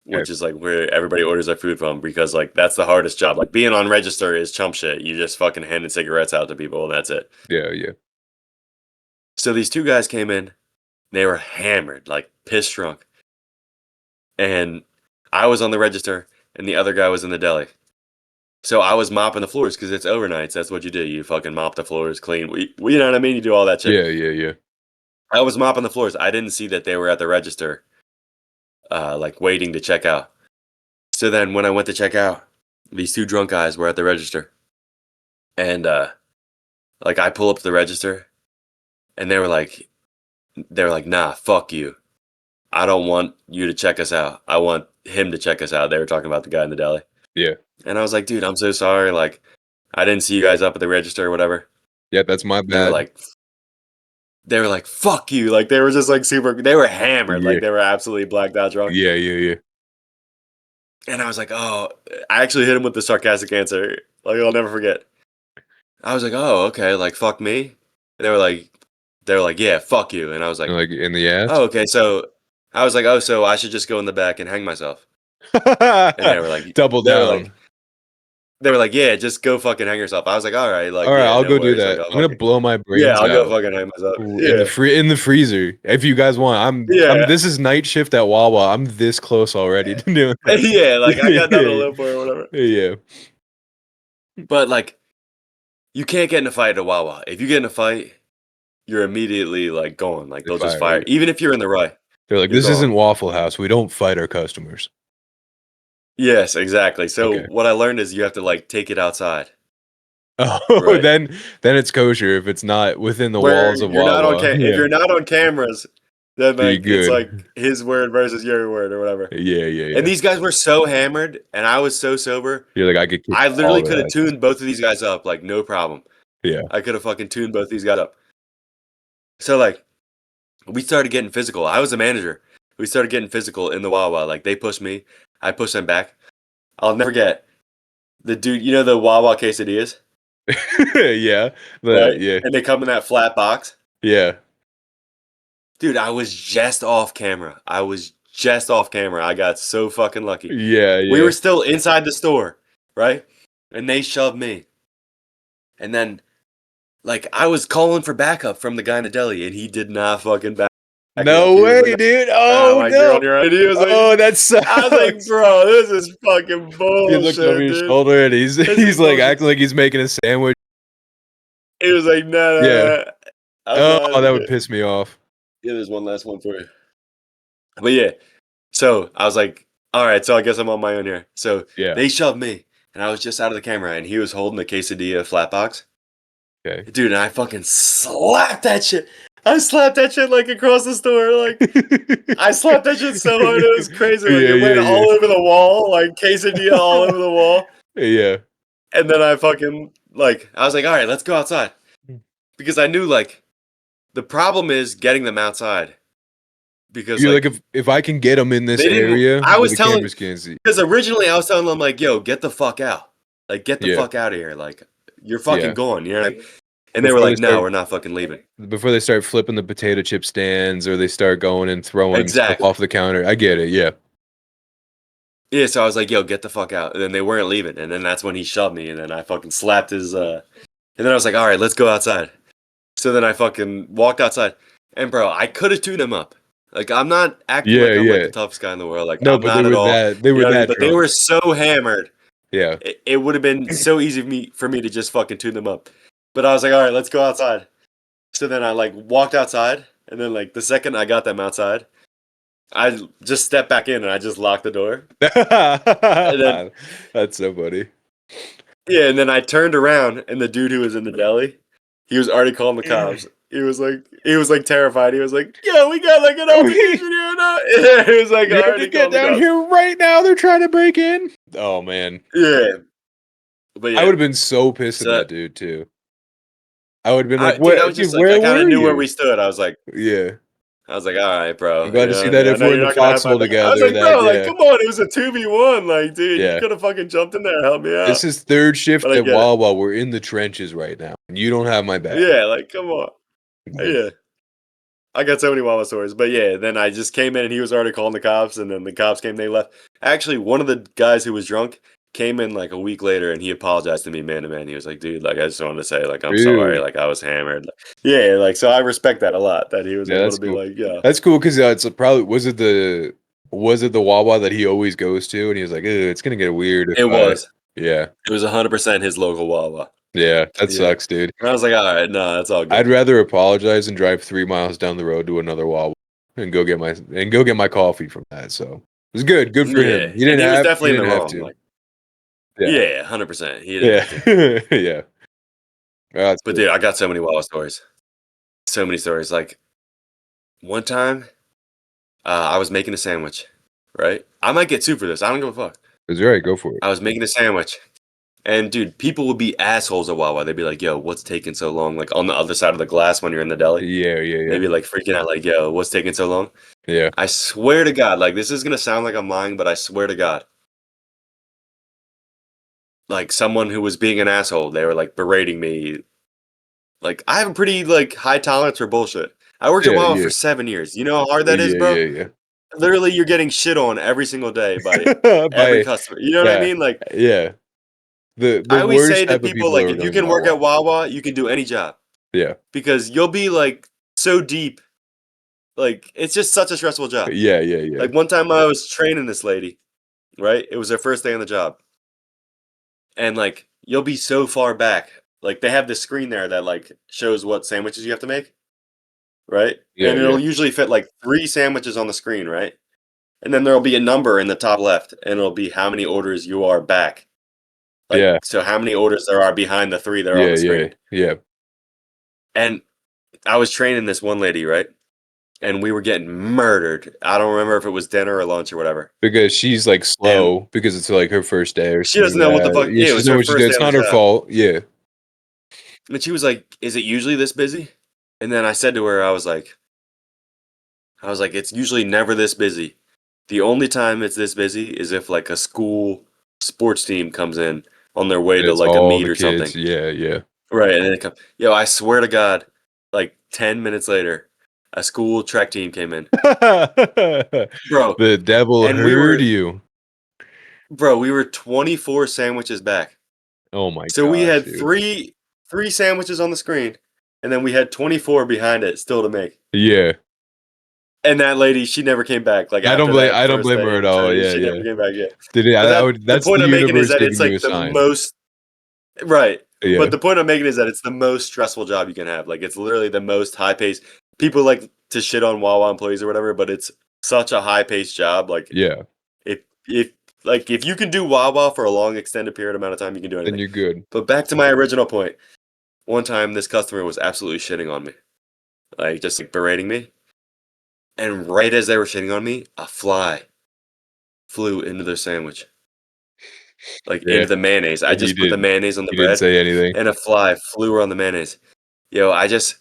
A: Okay.
B: which is like where everybody orders their food from because like that's the hardest job. Like being on register is chump shit. You just fucking handing cigarettes out to people and that's it.
A: Yeah, yeah.
B: So these two guys came in, they were hammered, like piss drunk. And I was on the register and the other guy was in the deli. So I was mopping the floors because it's overnights. That's what you do. You fucking mop the floors, clean. You know what I mean? You do all that shit.
A: Yeah.
B: I was mopping the floors. I didn't see that they were at the register, like waiting to check out. So then when I went to check out, these two drunk guys were at the register. And like I pull up to the register and they were like, nah, fuck you. I don't want you to check us out. I want him to check us out. They were talking about the guy in the deli.
A: Yeah.
B: And I was like, dude, I'm so sorry. Like, I didn't see you guys up at the register or whatever.
A: Yeah, that's my
B: They were
A: bad.
B: like, they were like, fuck you. Like, they were just like they were hammered.
A: Yeah.
B: Like, they were absolutely blacked out drunk.
A: Yeah.
B: And I was like, oh, I actually hit him with the sarcastic answer. Like, I'll never forget. I was like, oh, okay. Like, fuck me. And they were like, yeah, fuck you. And I was like,
A: Like in the ass.
B: oh, okay. So I was like, oh, so I should just go in the back and hang myself. And they were like,
A: Double
B: they were
A: down.
B: like, they were like, yeah, just go fucking hang yourself. I was like, all right, like,
A: All right,
B: yeah,
A: I'll
B: no
A: go do
B: worries. Like,
A: that.
B: I'll
A: I'm gonna
B: fucking,
A: blow my
B: yeah,
A: brains
B: I'll go
A: out.
B: fucking hang myself.
A: Ooh,
B: Yeah,
A: in the freezer. If you guys want, I'm
B: yeah,
A: this is night shift at Wawa. I'm this close already to doing that.
B: yeah. Like, I got nothing to live for or whatever.
A: Yeah.
B: But like, you can't get in a fight at a Wawa. If you get in a fight, you're immediately like gone. Like,
A: They
B: they'll just
A: fire
B: fire,
A: you.
B: even if you're in the right.
A: They're like,
B: You're
A: this isn't
B: gone.
A: Waffle House. We don't fight our customers.
B: Yes, exactly. So
A: Okay.
B: what I learned is you have to like take it outside,
A: Oh,
B: right?
A: then it's kosher if it's not within the
B: Where
A: walls of
B: you're not on
A: Wawa.
B: if
A: Yeah.
B: you're not on cameras, then
A: Be
B: like it's
A: good.
B: like his word versus your word or whatever. And
A: Yeah.
B: these guys were so hammered, and I was so sober.
A: You're like, I could kick
B: I literally
A: all
B: could have
A: that.
B: tuned both of these guys up, like no problem.
A: Yeah.
B: I could have fucking tuned both these guys up. So like, we started getting physical. I was a manager. We started getting physical in the Wawa. Like they pushed me, I pushed them back. I'll never forget the dude. You know the Wawa quesadillas,
A: Yeah.
B: right?
A: Yeah.
B: And they come in that flat box.
A: Yeah.
B: Dude, I was just off camera. I got so fucking lucky. We
A: Yeah.
B: were still inside the store, right? And they shoved me. And then, like, I was calling for backup from the guy in the deli, and he did not fucking back it up.
A: No
B: He was
A: way,
B: like,
A: dude.
B: "Ah,
A: Oh
B: like you're
A: no.
B: on your own." He was like,
A: Oh, that
B: I was like,
A: sucks.
B: bro, this is fucking
A: He looked over
B: bullshit,
A: your
B: dude.
A: shoulder and he's
B: This is
A: like
B: bullshit.
A: acting like he's making a sandwich.
B: He was like,
A: Yeah.
B: no. I was like,
A: Oh, that would
B: okay.
A: piss me off.
B: Yeah, there's one last one for you. But yeah, so I was like, all right, so I guess I'm on my own here. So
A: Yeah.
B: they shoved me, and I was just out of the camera, and he was holding the quesadilla flat box.
A: Okay.
B: Dude, and I fucking slapped that shit. I slapped that shit like across the store. Like, I slapped that shit so hard, it was crazy. Like, it went
A: Yeah.
B: all over the wall, like quesadilla all over the wall.
A: Yeah.
B: And then I fucking, like, I was like, all right, let's go outside. Because I knew, like, the problem is getting them outside. Because,
A: You're like,
B: like,
A: if I can get them in this
B: they didn't,
A: area
B: I
A: where
B: was
A: the
B: telling,
A: cameras can't see.
B: because originally I was telling them, like, yo, get the fuck out. Like, get the
A: Yeah.
B: fuck out of here. Like, you're
A: Yeah.
B: fucking gone. You know what I mean? And they were
A: Before
B: like, no, we're not fucking leaving.
A: before they start flipping the potato chip stands or they start going and throwing stuff
B: Exactly.
A: off the counter. I get it. Yeah.
B: Yeah, so I was like, yo, get the fuck out. And then they weren't leaving. And then that's when he shoved me. And then I fucking slapped his, and then I was like, all right, let's go outside. So then I fucking walked outside. And bro, I could have tuned them up. Like, I'm not acting like I'm like the toughest guy in the world. Like,
A: No,
B: I'm
A: but they
B: not at
A: were
B: all.
A: that
B: You know what I mean? But they
A: drunk.
B: were so hammered.
A: Yeah.
B: It would have been so easy for me to just fucking tune them up. But I was like, all right, let's go outside. So then I like walked outside. And then like the second I got them outside, I just stepped back in and I just locked the door. And then,
A: that's so funny.
B: yeah, and then I turned around and the dude who was in the deli, he was already calling the cops. He was like terrified. He was like, "Yo, we got like an altercation here now." Yeah, he was like,
A: You
B: "I
A: have to
B: already
A: get
B: called the
A: down
B: cops."
A: here right now. They're trying to break in. Oh man.
B: Yeah, but
A: I
B: yeah,
A: would have been so pissed at
B: so
A: that dude too. I would have been like,
B: dude, I was
A: "What?
B: just
A: Dude,
B: like, I
A: where
B: kind of
A: were
B: knew where we
A: you?"
B: stood.
A: Yeah.
B: I was like, "All right, bro.
A: I'm
B: You
A: glad to
B: know
A: see
B: what I
A: that
B: mean? I
A: if
B: know
A: we're in
B: you're
A: the
B: not gonna have my
A: foxhole
B: back." I was
A: together,
B: like,
A: that
B: "Bro, like,
A: yeah.
B: come on, it was a 2v1. Like, dude, you
A: Yeah.
B: could have fucking jumped in there and helped me
A: This
B: out."
A: is third shift
B: But I
A: at
B: get it.
A: Wawa. We're in the trenches right now. And you don't have my back.
B: Yeah, like, come on.
A: Yeah.
B: Yeah. I got so many Wawa stories, but yeah, then I just came in and he was already calling the cops, and then the cops came, they left. Actually, one of the guys who was drunk came in like a week later and he apologized to me man to man. He was like, dude, like, I just wanted to say, like, I'm sorry,
A: Really?
B: like, I was hammered. Yeah, like, so I respect that a lot that he was
A: Yeah,
B: able to
A: that's
B: be
A: cool.
B: like, yeah.
A: That's cool because it's probably was it the Wawa that he always goes to, and he was like, "Ew, it's gonna get weird if
B: It
A: I."
B: was.
A: Yeah.
B: It was 100% his local Wawa.
A: Yeah, that
B: Yeah.
A: sucks, dude.
B: And I was like, all right, no, that's all
A: I'd
B: good.
A: rather apologize and drive 3 miles down the road to another Wawa and go get my coffee from that. So it was good. Good for
B: Yeah,
A: him.
B: and he was
A: He
B: definitely in the
A: didn't have
B: wrong.
A: to.
B: Like,
A: Yeah.
B: yeah, 100%. He didn't
A: Yeah.
B: have to.
A: Yeah. That's
B: But
A: cool.
B: dude, I got so many Wawa stories. So many stories. Like one time, I was making a sandwich. Right? I might get sued for this. I don't give a fuck.
A: It's right. Go for it.
B: I was making a sandwich. And dude, people would be assholes at Wawa. They'd be like, "Yo, what's taking so long?" Like on the other side of the glass when you're in the deli,
A: Yeah, yeah,
B: they'd
A: yeah.
B: be like freaking out, like, "Yo, what's taking so long?"
A: Yeah.
B: I swear to God, like this is gonna sound like I'm lying, but I swear to God, like someone who was being an asshole, they were like berating me. Like I have a pretty like high tolerance for bullshit. I worked at
A: Yeah,
B: Wawa
A: yeah.
B: for 7 years. You know how hard that is,
A: Yeah,
B: bro?
A: yeah,
B: Literally, you're getting shit on every single day by
A: yeah.
B: every
A: By
B: customer. You know what I
A: yeah.
B: mean? Like
A: Yeah. The
B: I always say
A: worst
B: to
A: type of
B: people,
A: people
B: like
A: are
B: if you
A: those
B: can work
A: Wawa.
B: at Wawa, you can do any job
A: Yeah.
B: because you'll be like so deep. Like it's just such a stressful job.
A: Yeah, yeah, yeah.
B: Like one time I was training this lady, right? It was her first day on the job. And like you'll be so far back. Like they have this screen there that like shows what sandwiches you have to make, right?
A: Yeah,
B: And
A: yeah.
B: it'll usually fit like 3 sandwiches on the screen, right? And then there'll be a number in the top left, and it'll be how many orders you are back. Like
A: Yeah.
B: so how many orders there are behind the 3 that are on
A: Yeah,
B: the
A: yeah.
B: screen.
A: Yeah.
B: And I was training this one lady, right? And we were getting murdered. I don't remember if it was dinner or lunch or whatever.
A: Because she's like
B: And
A: slow because it's like her first day or
B: she
A: something
B: doesn't
A: like
B: know what the
A: that.
B: fuck.
A: Yeah,
B: Yeah, it
A: she's
B: was
A: doing
B: her
A: what she
B: first
A: did.
B: day
A: It's
B: on the
A: not her
B: job.
A: fault. Yeah.
B: And she was like, "Is it usually this busy?" And then I said to her, it's usually never this busy. The only time it's this busy is if like a school sports team comes in on their way
A: And
B: to
A: it's
B: like a
A: all
B: meet
A: the
B: or
A: kids.
B: something.
A: Yeah, yeah.
B: Right. And then it comes, yo, I swear to God, like 10 minutes later, a school track team came in. Bro.
A: The devil
B: And
A: heard you.
B: we were 24 sandwiches back.
A: Oh my
B: So we
A: gosh,
B: had
A: dude.
B: three sandwiches on the screen, and then we had 24 behind it still to make.
A: Yeah.
B: And that lady, she never came back. Like after that
A: I don't
B: first
A: blame her
B: day
A: at
B: of
A: all.
B: training,
A: Yeah,
B: she
A: yeah.
B: never came back yet.
A: Did it,
B: But
A: I would
B: the
A: that's the
B: point I'm making is
A: universe
B: that it's
A: giving you
B: like
A: a
B: the
A: sign.
B: most right.
A: Yeah.
B: But the point I'm making is that it's the most stressful job you can have. Like it's literally the most high paced. People like to shit on Wawa employees or whatever, but it's such a high paced job. Like
A: Yeah.
B: if if you can do Wawa for a long extended period amount of time, you can do
A: Then
B: anything.
A: you're good.
B: But back to my original point. One time this customer was absolutely shitting on me. Like just like berating me. And right as they were shitting on me, a fly flew into their sandwich. Like
A: Yeah.
B: into the mayonnaise. I
A: And
B: just put the mayonnaise on the
A: you didn't
B: bread
A: say anything.
B: and a fly flew on the mayonnaise. Yo, I just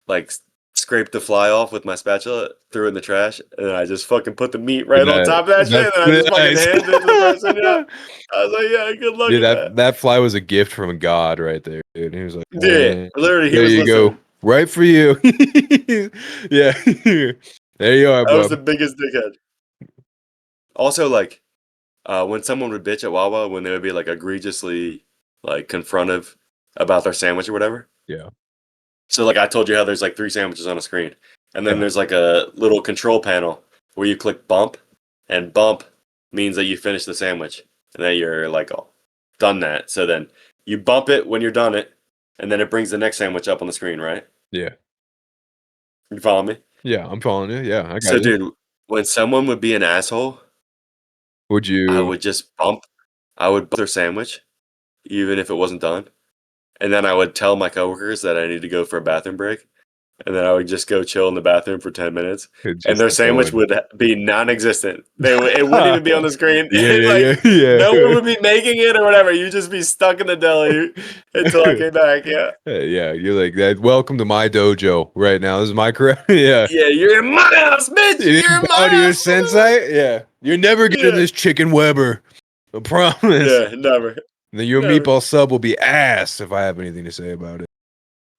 B: like scraped the fly off with my spatula, threw it in the trash, and then I just fucking put the meat right on top of that shit, and then I just fucking
A: Nice.
B: handed it to the person. Yeah, I was like, yeah, good luck
A: Dude,
B: with that.
A: that fly was a gift from God right there, dude. He was like,
B: Yeah, literally, he
A: there
B: was
A: you go.
B: listening.
A: Right for you." Yeah. There you are,
B: I was the
A: bub.
B: biggest dickhead. Also, like, when someone would bitch at Wawa when they would be like egregiously like confrontive about their sandwich or whatever.
A: Yeah.
B: So like I told you how there's like 3 sandwiches on a screen, and then
A: Yeah.
B: there's like a little control panel where you click bump, and bump means that you finish the sandwich and that you're like all done that. So then you bump it when you're done it, and then it brings the next sandwich up on the screen, right?
A: Yeah.
B: You follow me?
A: Yeah, I'm following you. Yeah, I got
B: So
A: you.
B: dude, when someone would be an asshole,
A: Would
B: I
A: you
B: would just bump. I would bump their sandwich, even if it wasn't done. And then I would tell my coworkers that I need to go for a bathroom break. And then I would just go chill in the bathroom for 10 minutes. And
A: just
B: their
A: keep
B: sandwich
A: going?
B: would be non-existent. It wouldn't even be on the screen.
A: Yeah, yeah,
B: Like
A: yeah,
B: no one would be making it or whatever. You'd just be stuck in the deli until I
A: yeah.
B: came back. Yeah.
A: Yeah, you're like that. Welcome to my dojo right now. This is my correct. Yeah.
B: Yeah, you're in my house, bitch.
A: You
B: You're
A: didn't
B: in
A: bow to
B: my
A: your
B: house.
A: sensei? Yeah. You're never getting
B: Yeah.
A: this chicken Weber. I promise.
B: Yeah, never.
A: Your
B: Never.
A: meatball sub will be ass if I have anything to say about it.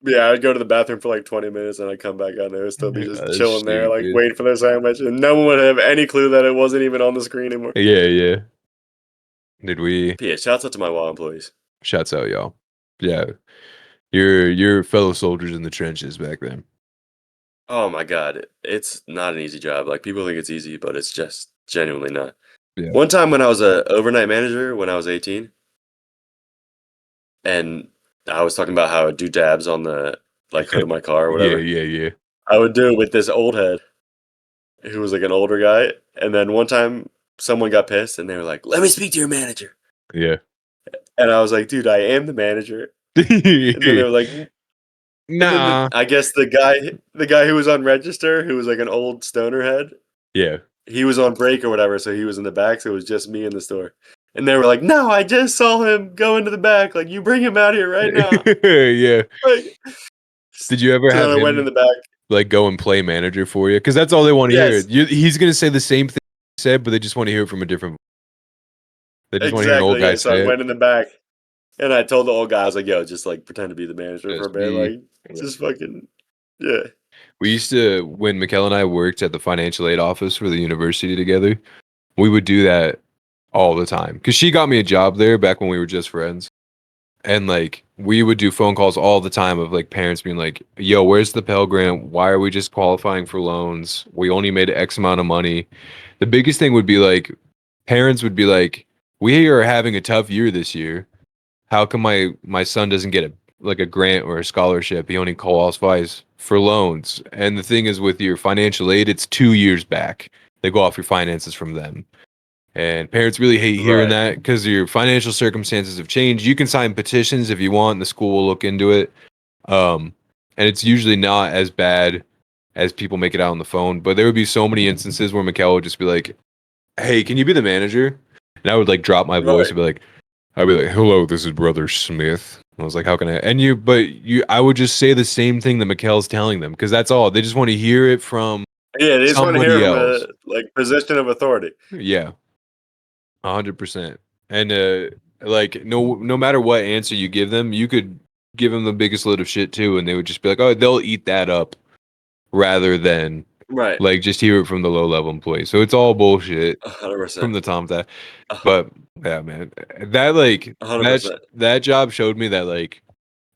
B: Yeah, I'd go to the bathroom for like 20 minutes and I'd come back out there and still be just chilling there,
A: Shoot,
B: like
A: dude.
B: waiting for their sandwich. And no one would have any clue that it wasn't even on the screen anymore.
A: Yeah, yeah. Did we
B: Yeah, shouts out to my WA employees.
A: Shouts out, y'all. Yeah. Your fellow soldiers in the trenches back then.
B: Oh my God. It's not an easy job. Like people think it's easy, but it's just genuinely not.
A: Yeah.
B: One time when I was a overnight manager when I was 18, and I was talking about how I would do dabs on the like hood of my car or
A: Yeah,
B: whatever.
A: yeah.
B: I would do it with this old head who was like an older guy, and then one time someone got pissed and they were like, "Let me speak to your manager."
A: Yeah.
B: And I was like, "Dude, I am the manager." And then they were like, and then
A: Nah.
B: I guess the guy who was on register, who was like an old stoner head,
A: Yeah.
B: he was on break or whatever, so he was in the back, so it was just me in the store. And they were like, "No, I just saw him go into the back. Like, you bring him out here right now."
A: Yeah.
B: Like,
A: Did you ever
B: so then
A: have
B: I went in
A: him
B: the back.
A: like go and play manager for you? Because that's all they want to hear.
B: Yes,
A: He's gonna say the same thing you said, but they just want to hear it from a different. They just want to hear an old
B: exactly.
A: guy
B: Yeah. So I
A: say it.
B: went in the back and I told the old guy, I was like, "Yo, just like pretend to be the manager for a
A: Just
B: bit.
A: be.
B: Like, just fucking, yeah."
A: We used to, when Mikkel and I worked at the financial aid office for the university together, we would do that all the time. Because she got me a job there back when we were just friends. And like, we would do phone calls all the time of like parents being like, yo, where's the Pell Grant? Why are we just qualifying for loans? We only made X amount of money. The biggest thing would be like, parents would be like, we are having a tough year this year. How come my son doesn't get a grant or a scholarship? He only qualifies for loans. And the thing is, with your financial aid, it's 2 years back. They go off your finances from them. And parents really hate hearing
B: Right,
A: that because your financial circumstances have changed. You can sign petitions if you want, and the school will look into it. Um, and it's usually not as bad as people make it out on the phone. But there would be so many instances where Mikkel would just be like, "Hey, can you be the manager?" And I would like drop my voice
B: right.
A: and be like, "I'd be like, hello, this is Brother Smith." I was like, "How can I?" And I would just say the same thing that Mikkel's telling them because that's all. They just want to hear it from
B: Yeah, they just want to hear
A: somebody
B: from
A: else.
B: a like position of authority.
A: Yeah, 100%. And like no matter what answer you give them, you could give them the biggest load of shit too, and they would just be like, "Oh, they'll eat that up," rather than
B: Right,
A: like just hear it from the low level employee. So it's all bullshit from
B: 100%,
A: the top of that. But yeah, man, that like
B: 100%.
A: that job showed me that like,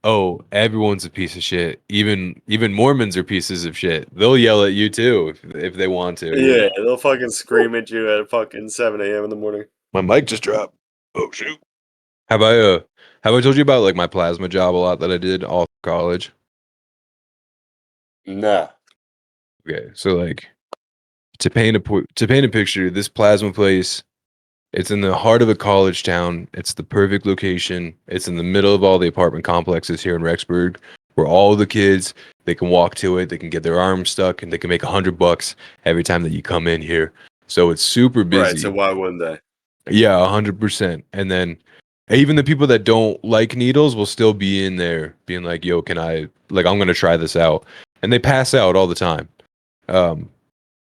A: oh, everyone's a piece of shit. Even Mormons are pieces of shit. They'll yell at you too if they want to. You
B: Yeah,
A: know.
B: they'll fucking scream at you at fucking 7 a.m. in the morning.
A: My mic just dropped. Oh shoot. Have I have I told you about like my plasma job a lot that I did all through college?
B: Nah.
A: Okay, so like to paint a picture, this plasma place, it's in the heart of a college town. It's the perfect location. It's in the middle of all the apartment complexes here in Rexburg, where all the kids they can walk to it, they can get their arms stuck, and they can make $100 every time that you come in here. So it's super
B: Right, so
A: busy.
B: why wouldn't they?
A: Yeah, 100%. And then even the people that don't like needles will still be in there being like, "Yo, can I like I'm gonna try this out," and they pass out all the time. Um,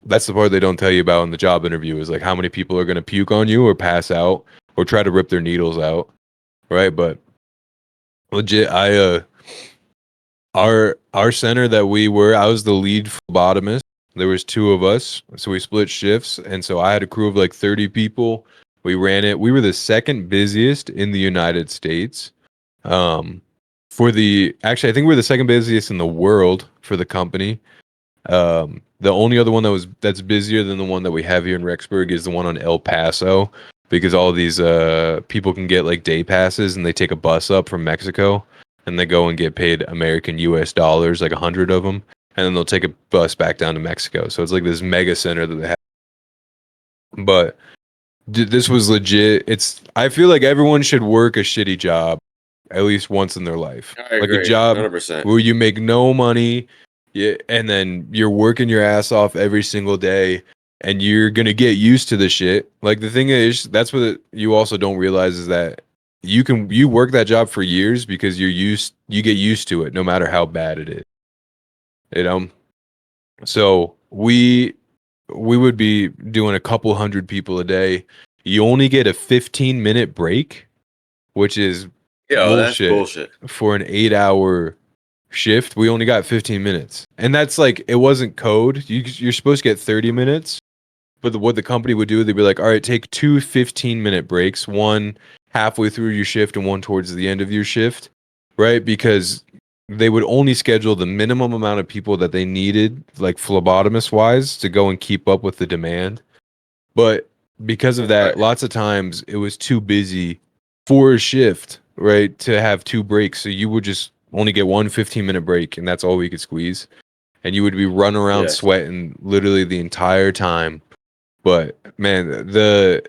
A: that's the part they don't tell you about in the job interview is like how many people are gonna puke on you or pass out or try to rip their needles out, right? But legit, our center that I was the lead phlebotomist. There was two of us, so we split shifts, and so I had a crew of like 30 people. We ran it. We were the second busiest in the United States. Um, actually, I think we're the second busiest in the world for the company. The only other one that's busier than the one that we have here in Rexburg is the one on El Paso, because all these people can get like day passes and they take a bus up from Mexico and they go and get paid American US dollars, like 100 of them, and then they'll take a bus back down to Mexico. So it's like this mega center that they have. But this was legit. I feel like everyone should work a shitty job at least once in their life.
B: I
A: Like a
B: agree,
A: job
B: 100%.
A: where you make no money, yeah, and then you're working your ass off every single day and you're going to get used to the shit. Like the thing is, that's what you also don't realize is that you work that job for years because you get used to it no matter how bad it is. You know? So we would be doing a couple hundred people a day. You only get a 15-minute break, which is
B: Yo, that's
A: bullshit
B: bullshit.
A: for an 8-hour shift. We only got 15 minutes. And that's like, it wasn't code. You're supposed to get 30 minutes. But what the company would do, they'd be like, all right, take two 15-minute breaks, one halfway through your shift and one towards the end of your shift, right? Because they would only schedule the minimum amount of people that they needed, like phlebotomist wise, to go and keep up with the demand. But because of that,
B: Right.
A: lots of times it was too busy for a shift. right, to have 2 breaks. So you would just only get one 15-minute break, and that's all we could squeeze. And you would be running around
B: Yeah.
A: sweating literally the entire time. But man, the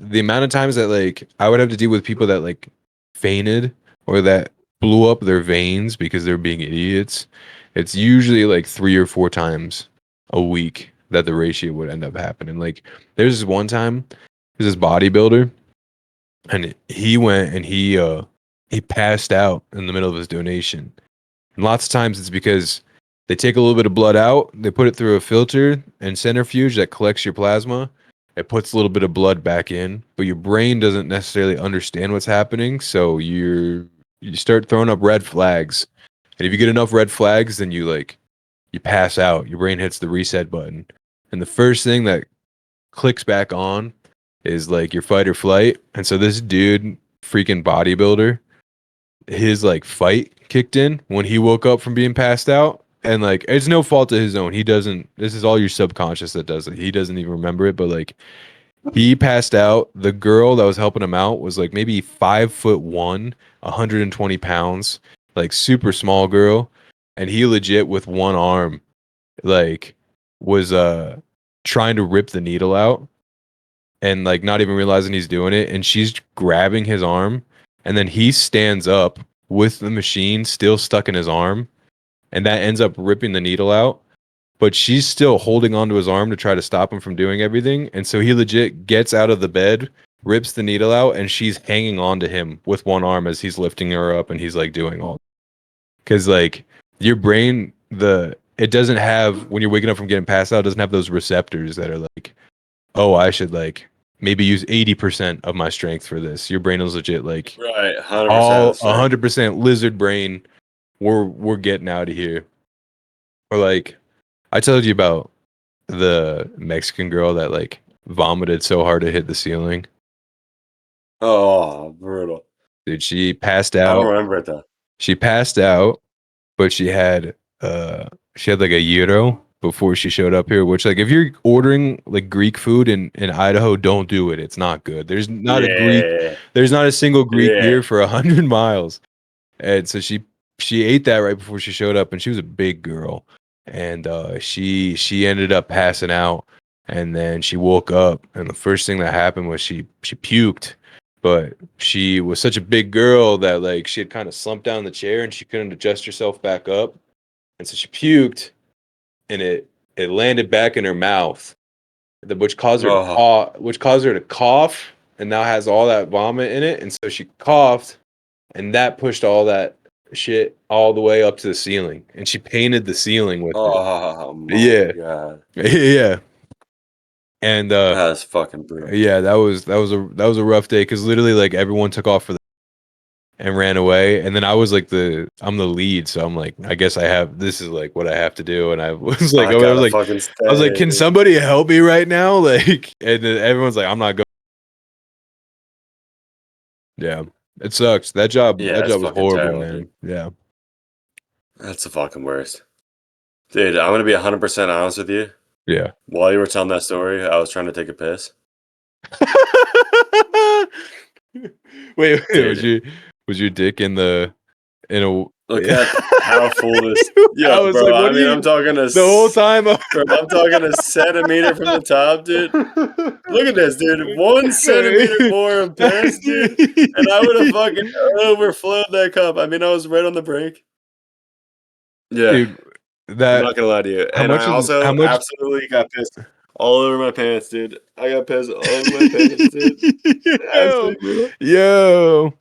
A: amount of times that like I would have to deal with people that like fainted or that blew up their veins because they're being idiots, it's usually like 3 or 4 times a week that the ratio would end up happening. Like there's this one time, there's this bodybuilder, and he went and he passed out in the middle of his donation. And lots of times it's because they take a little bit of blood out, they put it through a filter and centrifuge that collects your plasma. It puts a little bit of blood back in, but your brain doesn't necessarily understand what's happening, so you start throwing up red flags. And if you get enough red flags, then you pass out. Your brain hits the reset button. And the first thing that clicks back on is like your fight or flight. And so this dude, freaking bodybuilder, his like fight kicked in when he woke up from being passed out, and like it's no fault of his own. He doesn't, this is all your subconscious that does it. He doesn't even remember it, but like he passed out. The girl that was helping him out was like maybe 5'1", 120 pounds, like super small girl. And he legit with one arm like was trying to rip the needle out and like not even realizing he's doing it, and she's grabbing his arm, and then he stands up with the machine still stuck in his arm, and that ends up ripping the needle out, but she's still holding onto his arm to try to stop him from doing everything. And so he legit gets out of the bed, rips the needle out, and she's hanging on to him with one arm as he's lifting her up, and he's like doing all, because like your brain, the it doesn't have, when you're waking up from getting passed out, it doesn't have those receptors that are like, oh, I should like maybe use 80% of my strength for this. Your brain is legit like
B: Right. 100%
A: all
B: of strength.
A: 100% lizard brain. We're getting out of here. Or like I told you about the Mexican girl that like vomited so hard it hit the ceiling.
B: Oh, brutal.
A: Dude, she passed
B: I don't
A: out.
B: remember it though.
A: She passed out, but she had like a gyro before she showed up here, which like if you're ordering like Greek food in Idaho, don't do it. It's not good.
B: Yeah.
A: There's not a single Greek
B: Yeah.
A: here for 100 miles. And so she ate that right before she showed up, and she was a big girl. And she ended up passing out, and then she woke up, and the first thing that happened was she puked. But she was such a big girl that like she had kind of slumped down in the chair and she couldn't adjust herself back up. And so she puked, and it landed back in her mouth, which caused her to
B: Oh.
A: cough, and now has all that vomit in it. And so she coughed, and that pushed all that shit all the way up to the ceiling, and she painted the ceiling with it.
B: Oh my
A: Yeah,
B: god.
A: yeah. And
B: That's fucking brutal.
A: yeah, that was a rough day because literally like everyone took off for the and ran away, and then I'm the lead, so I'm like, I guess this is like what I have to do. And I was like,
B: I gotta fucking
A: can
B: stay.
A: somebody help me right now? Like, and then everyone's like, I'm not going. Yeah, it sucks.
B: Yeah,
A: That
B: that's
A: job was
B: fucking
A: horrible,
B: terrible,
A: man.
B: dude.
A: Yeah.
B: That's the fucking worst. Dude, I'm gonna be 100% honest with you.
A: Yeah.
B: While you were telling that story, I was trying to take a piss.
A: Wait,
B: Dude,
A: was your dick in a
B: look at how full this.
A: I
B: Yeah,
A: was
B: bro.
A: like, what
B: I
A: do
B: mean,
A: you
B: I'm talking
A: the whole time?
B: bro. I'm talking a centimeter from the top, dude. Look at this, dude. 1 centimeter more of piss, dude, and I would have fucking overflowed that cup. I mean, I was right on the brink. Yeah,
A: Dude,
B: I'm
A: that
B: not gonna lie to you.
A: how
B: And I
A: much is how
B: also
A: much
B: absolutely got pissed all over my pants, dude. I got pissed all over my pants, dude.
A: yo,
B: Absolutely brutal.
A: yo.